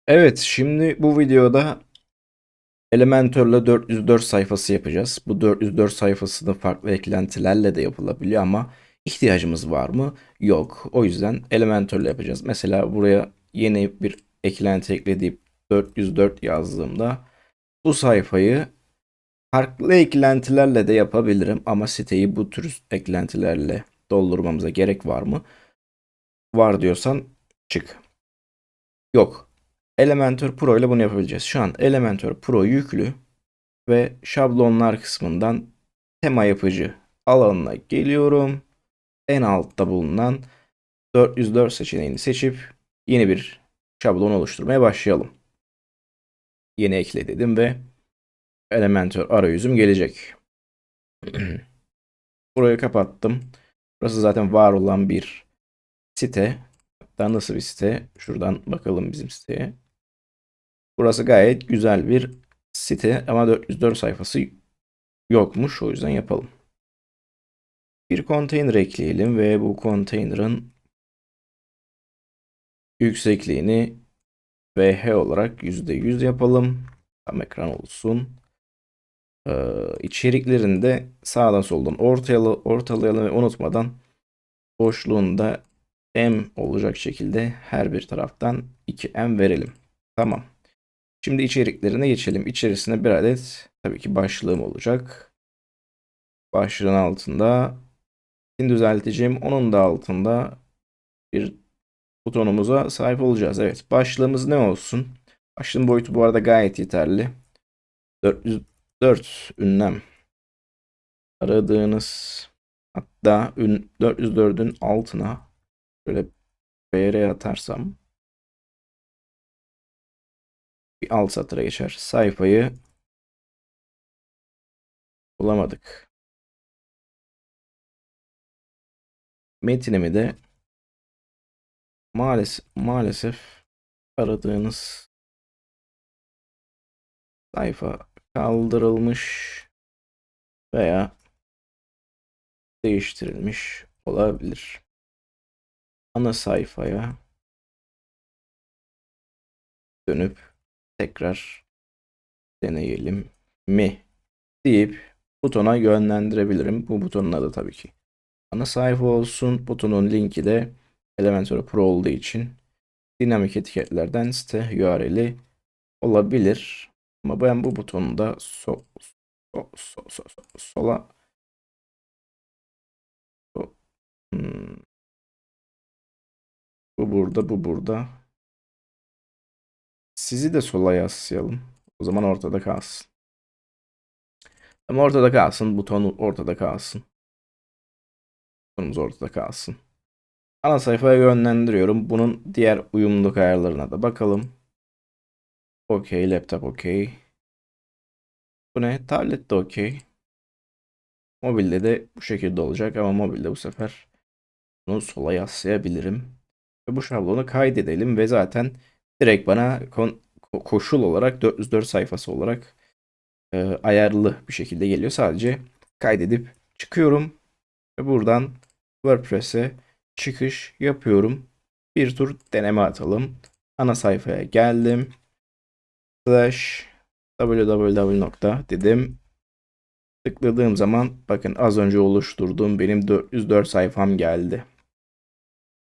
Evet, şimdi bu videoda Elementor'la 404 sayfası yapacağız. Bu 404 sayfasını farklı eklentilerle de yapılabiliyor ama ihtiyacımız var mı? Yok. O yüzden Elementor'la yapacağız. Mesela buraya yeni bir eklenti ekleyip 404 yazdığımda bu sayfayı farklı eklentilerle de yapabilirim ama siteyi bu tür eklentilerle doldurmamıza gerek var mı? Var diyorsan çık. Yok. Elementor Pro ile bunu yapabileceğiz. Şu an Elementor Pro yüklü ve şablonlar kısmından tema yapıcı alanına geliyorum. En altta bulunan 404 seçeneğini seçip yeni bir şablon oluşturmaya başlayalım. Yeni ekle dedim ve Elementor arayüzüm gelecek. Burayı kapattım. Burası zaten var olan bir site. Hatta nasıl bir site? Şuradan bakalım bizim siteye. Burası gayet güzel bir site ama 404 sayfası yokmuş. O yüzden yapalım. Bir konteyner ekleyelim ve bu konteynerin yüksekliğini VH olarak %100 yapalım. Tam ekran olsun. İçeriklerini de sağdan soldan ortalayalım ve unutmadan boşluğunda M olacak şekilde her bir taraftan 2M verelim. Tamam. Şimdi içeriklerine geçelim. İçerisinde bir adet tabii ki başlığım olacak. Başlığın altında düzelteceğim. Onun da altında bir butonumuza sahip olacağız. Evet, başlığımız ne olsun? Başlığın boyutu bu arada gayet yeterli. 404 ünlem aradığınız, hatta 404'ün altına şöyle BR atarsam bir alt satıra geçer. Sayfayı bulamadık. Metinimi de maalesef aradığınız sayfa kaldırılmış veya değiştirilmiş olabilir. Ana sayfaya dönüp tekrar deneyelim mi deyip butona yönlendirebilirim. Bu butonun adı tabii ki ana sayfa olsun. Butonun linki de Elementor Pro olduğu için dinamik etiketlerden site URL'i olabilir. Ama ben bu butonu da sola so- hmm, bu burada, bu burada. Sizi de sola yaslayalım. O zaman ortada kalsın. Ama ortada kalsın. Buton ortada kalsın. Butonumuz ortada kalsın. Ana sayfaya yönlendiriyorum. Bunun diğer uyumluluk ayarlarına da bakalım. Okey, laptop okey. Bu ne? Tablet de okey. Mobilde de bu şekilde olacak ama mobilde bu sefer bunu sola yaslayabilirim. Ve bu şablonu kaydedelim ve zaten direkt bana koşul olarak 404 sayfası olarak ayarlı bir şekilde geliyor. Sadece kaydedip çıkıyorum ve buradan WordPress'e çıkış yapıyorum. Bir tur deneme atalım. Ana sayfaya geldim. Slash www nokta dedim. Tıkladığım zaman bakın az önce oluşturduğum benim 404 sayfam geldi.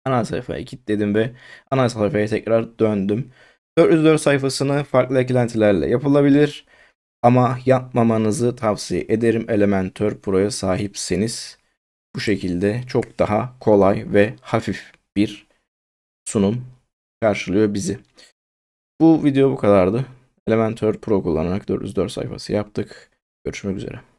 Ana sayfaya kilitledim ve ana sayfaya tekrar döndüm. 404 sayfasını farklı eklentilerle yapılabilir ama yapmamanızı tavsiye ederim. Elementor Pro'ya sahipseniz bu şekilde çok daha kolay ve hafif bir sunum karşılıyor bizi. Bu video bu kadardı. Elementor Pro kullanarak 404 sayfası yaptık. Görüşmek üzere.